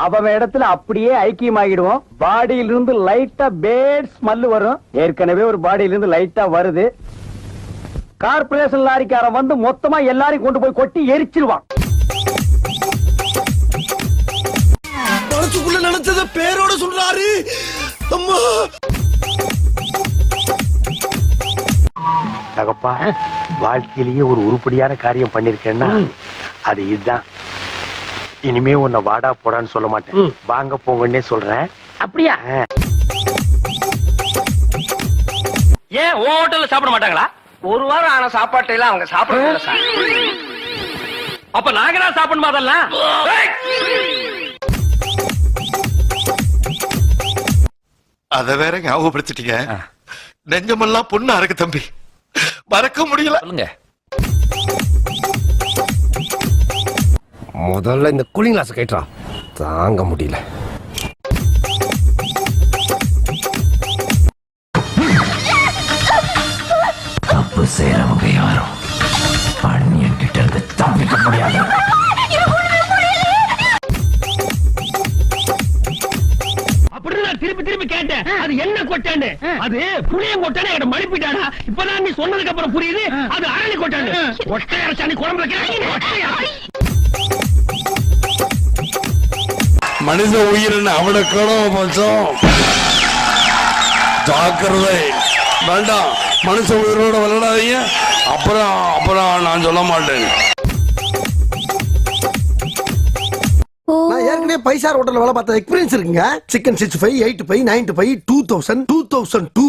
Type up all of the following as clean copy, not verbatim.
அவன் இடத்துல அப்படியே ஐக்கியமாகிடுவோம். பாடியில இருந்து லைட்டா பேட் ஸ்மெல் வரும். ஏற்கனவே ஒரு பாடியில இருந்து லைட்டா வருது. கார்பரேஷன் லாரிக்காரன் வந்து மொத்தமா எல்லாரையும் கொண்டு போய் கொட்டி எரிச்சிருவான். மனசுக்குள்ள நினைச்சத பேரோட சொல்றாரு. அம்மா தகப்பா, வாழ்க்கையிலேயே ஒரு உருப்படியான காரியம் பண்ணிருக்கேன்னா அது இதுதான். இனிமே உன்னை வாடா போடான்னு சொல்ல மாட்டேன், வாங்க போங்கன்னே சொல்றேன். அப்படியா? ஏன் ஹோட்டல்ல சாப்பிட மாட்டாங்களா? ஒரு வாரம் ஆன சாப்பாட்டை எல்லாம் அவங்க சாப்பிட சார். அப்ப நாங்க தான் சாப்பிடணுமா அதெல்லாம்? அத வேற ஞாபகப்படுத்திட்டீங்க. நெஞ்சமெல்லாம் பொண்ணா இருக்கு தம்பி, மறக்க முடியல. சொல்லுங்க. முதல்ல இந்த கூலிங் கிளாஸ் கேட்டா தாங்க முடியல. தப்பு செய்யறவங்க யாரும் பண்ணியன் கிட்ட இருந்து தப்பிக்க முடியாது. திருப்பி திருப்பி கேட்டேன், அது என்ன கொட்டாண்டு? அது புளியம் கொட்டானே என்கிட்ட மழுப்பிட்டாடா. இப்பதான் நீ சொன்னதுக்கு அப்புறம் புரியுது அது அரளி கொட்டாண்டு. ஒட்டையரசாணி குழம்புல மனித உயிரின் அவனுக்கணும் பஞ்சம். ஜாக்கிரதை, வேண்டாம். மனுஷ உயிரோட விளையாடாதீங்க. அப்புறம் நான் சொல்ல மாட்டேன். நான் ஏற்கனவே பைசா ஹோட்டல்ல வேலை பார்த்த எக்ஸ்பீரியன்ஸ் இருக்குங்க. சிக்கன் 65, 85, 95, 2000, 2002.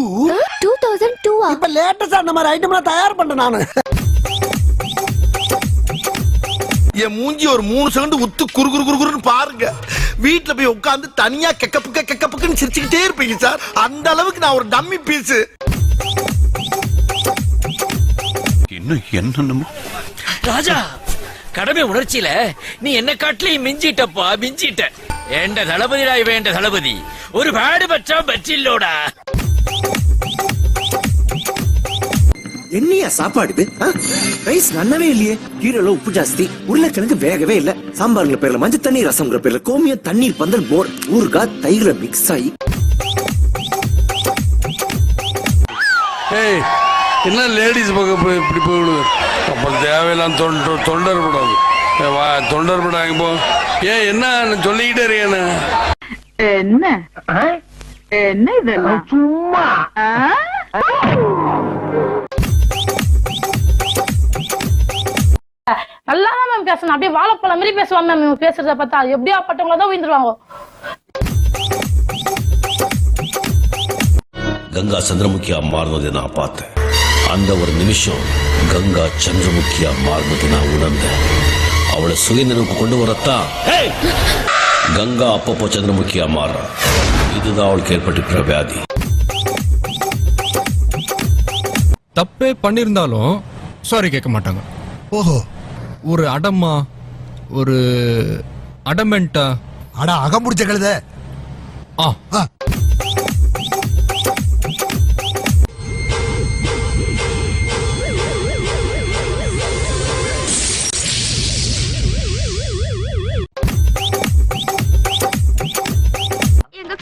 2002 இப்ப லேட்டஸ்டா அந்த மாதிரி ஐட்டம்லாம் தயார் பண்ணேன் நானு. என் மூஞ்சி ஒரு 3 செகண்ட் உத்து குறுன்னு பாருங்க. வீட்டுல போய் உட்கார்ந்து தனியா கெக்கப்புக்குன்னு சிரிச்சுக்கிட்டே இருப்பீங்க சார். அந்த அளவுக்கு நான் ஒரு டம்மி பீஸ். இன்னும் என்னன்னு ராஜா, கடமை உணர்ச்சியில நீ என்ன காட்டிலையும் மிஞ்சிட்டப்பா, மிஞ்சிட்ட. என்ற தளபதிடா இவன், என்ற தளபதி. ஒரு பாடு பற்றா பற்றில்லோடா. என்னையா சாப்பாடு? ரைஸ் நன்னவே இல்லையே. கீரைல உப்பு ஜாஸ்தி, உருளைக்கிழங்கு வேகவே இல்ல. சாம்பார்ல பேர்ல மஞ்சள் தண்ணி, ரசம்ங்கிற பேர்ல கோமியம், தண்ணீர் பந்தல், போர், ஊறுகாய் தயிர மிக்ஸ் ஆகி. என்ன லேடிஸ் பக்கம் இப்படி போயிடுது? அப்புறம் தேவையெல்லாம் தொண்டர் படாது. தொண்டர் படாங்க போ. ஏன் என்ன சொல்லிக்கிட்டே இருக்கேன்னு? என்ன என்ன இதெல்லாம் சும்மா நல்லா மேம் பேசணும். அப்படியே வாழைப்பழம் மாதிரி பேசுவாங்க மேம். இவங்க பேசுறத பார்த்தா எப்படியா பட்டவங்கள தான் விழுந்துருவாங்க. கங்கா சந்திரமுகியா மாறுவதை நான் பார்த்தேன். அந்த ஒரு நிமிஷம் கங்கா சந்திரமுகியா மாறுவதை நான் உணர்ந்தேன். அவளை சுயநினைவுக்கு கொண்டு வரத்தான் கங்கா அப்பப்போ சந்திரமுகியா மாறுறா. இதுதான் அவளுக்கு ஏற்பட்டிருக்கிற வியாதி. தப்பே பண்ணிருந்தாலும் சாரி கேட்க மாட்டாங்க. ஓஹோ, ஒரு அடம்மா, ஒரு அடமெண்டா. அடா அகம் முடிச்ச கழுத.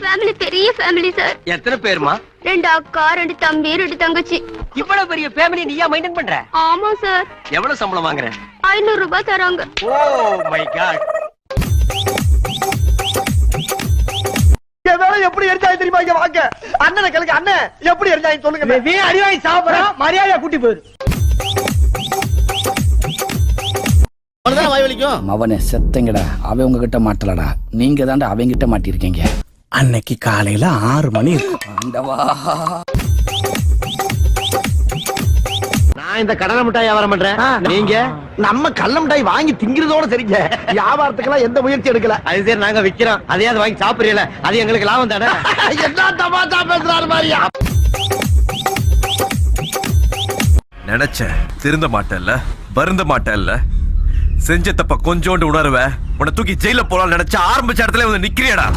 ஃபேமிலி பெரிய ஃபேமிலி சார். எத்தனை பேருமா? 2 அக்கா, 2 தம்பி, 2 தங்கச்சி. இவ்வளவு பெரிய ஃபேமிலி நீயா மெயின்டைன் பண்ற? ஆமா சார். எவ்வளவு சம்பளம் வாங்குற? 500 ரூபாய் தராங்க. Oh my God. எப்படி எரிஞ்சாய் தெரியுமா? இங்க வாங்க அண்ணனை கேளுங்க. அண்ணன் எப்படி எரிஞ்சாய் சொல்லுங்க. நீ அடிவாங்கி சாப்பிடுறா, மரியாதையா கூட்டி போயிரு. அவனே செத்தங்கடா. அவன் உங்ககிட்ட மாட்டலடா, நீங்க தாண்டா அவங்க கிட்ட மாட்டிருக்கீங்க. அன்னைக்கு காலையில 6 மணி இருக்கும். நான் இந்த கடலை மிட்டாய் வியாபாரம் பண்றேன். நீங்க? நம்ம கள்ள மிட்டாய் வாங்கி திங்கிறதோட சரிங்க. வியாபாரத்துக்கெல்லாம் எந்த முயற்சி எடுக்கல. அது சரி, நாங்க விக்கிறோம். அதையாவது வாங்கி சாப்பிடுறீல, அது எங்களுக்கு லாபம் தானே. என்ன தமாஷா பேசுறாரு மாதிரியா? நினைச்ச திருந்த மாட்டேன்ல, வருந்த மாட்டேன்ல. செஞ்ச தப்ப கொஞ்சோண்டு உணர்வ உன்னை தூக்கி ஜெயில போலாம் நினைச்ச ஆரம்பிச்ச இடத்துல வந்து நிக்கிறியடா.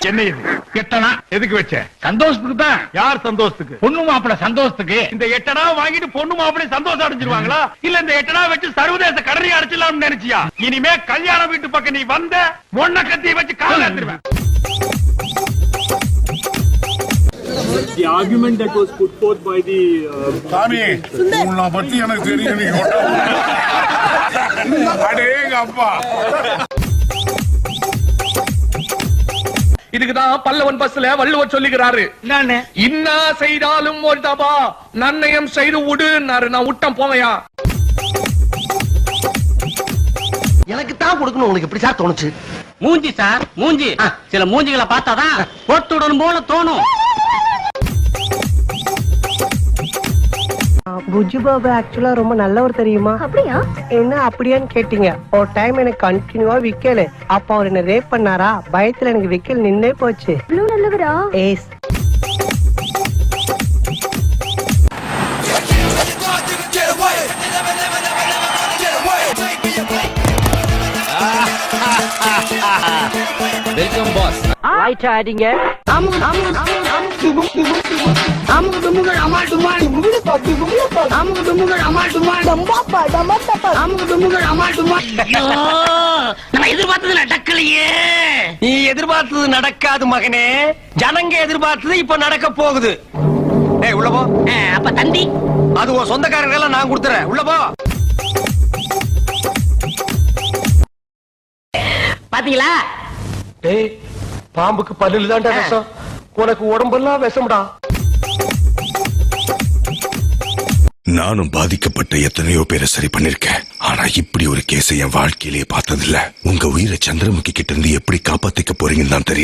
என்ன இது எட்டனா எதுக்கு வச்ச? சந்தோஷத்துக்கு தான். யார் சந்தோஷத்துக்கு? பொண்ணு மாப்பிள சந்தோஷத்துக்கு. இந்த எட்டனா வாங்கிட்டு பொண்ணு மாப்பிளை சந்தோஷம் அடைஞ்சிருவாங்களா? இல்ல இந்த எட்டனா வச்சு சர்வதேச கடனை அடைச்சலாம்னு நினைச்சியா? இனிமே கல்யாண வீட்டு பக்கம் நீ வந்த மொன்ன கத்தியை வச்சு கால எடுத்துருவேன். The argument that was put forth by the சாமி உன்னை பத்தி எனக்கு தெரியும். அடேங்க அப்பா. இதுக்குதான் பல்லவன் பஸ்ல வள்ளுவர் சொல்லுகிறாரு, இன்னா செய்தாலும் ஒரு தபா நன்னயம் செய்து விடுனாரு. நான் விட்டம் போவையா? எனக்கு தான் கொடுக்கணும் உங்களுக்கு எப்படி சார் தோணுச்சு? மூஞ்சி சார், மூஞ்சி. சில மூஞ்சிகளை பார்த்தாதான் போட்டுடன் போல தோணும். புஜு பாபு ஆக்சுவலா ரொம்ப நல்லவர் தெரியுமா? அப்படியா? என்ன அப்படியான்னு கேட்டீங்க. ஒரு டைம் எனக்கு கண்டினியூவா விக்கல. அப்ப அவர் என்ன ரேப் பண்ணாரா? பயத்துல எனக்கு விக்கல் நின்னே போச்சு. இவ்வளவு நல்லவரா? எஸ். Welcome boss. ரைட் ஆடிங்க. எதிர்பார்த்தது நடக்கலையே. நீ எதிர்பார்த்தது நடக்காது மகனே. ஜனங்க எதிர்பார்த்தது இப்ப நடக்க போகுது. ஏய் உள்ள போ. அப்ப தந்தி அது உன் சொந்தக்காரங்க எல்லாம் நான் கொடுத்துறேன். உள்ள போ. பாத்தீங்களா? டேய் பாம்புக்கு பல்லுல தான்டா விஷம். உனக்கு உடம்பெல்லாம் விஷம்டா. நானும் பாதிக்கப்பட்ட எத்தனையோ பேரை சரி பண்ணிருக்கேன். ஆனா இப்படி ஒரு கேஸை என் வாழ்க்கையிலேயே பார்த்ததில்ல. உங்க உயிரை சந்திரமுகி கிட்ட இருந்து எப்படி காப்பாத்திக்க போறீங்கன்னு தான் தெரியல.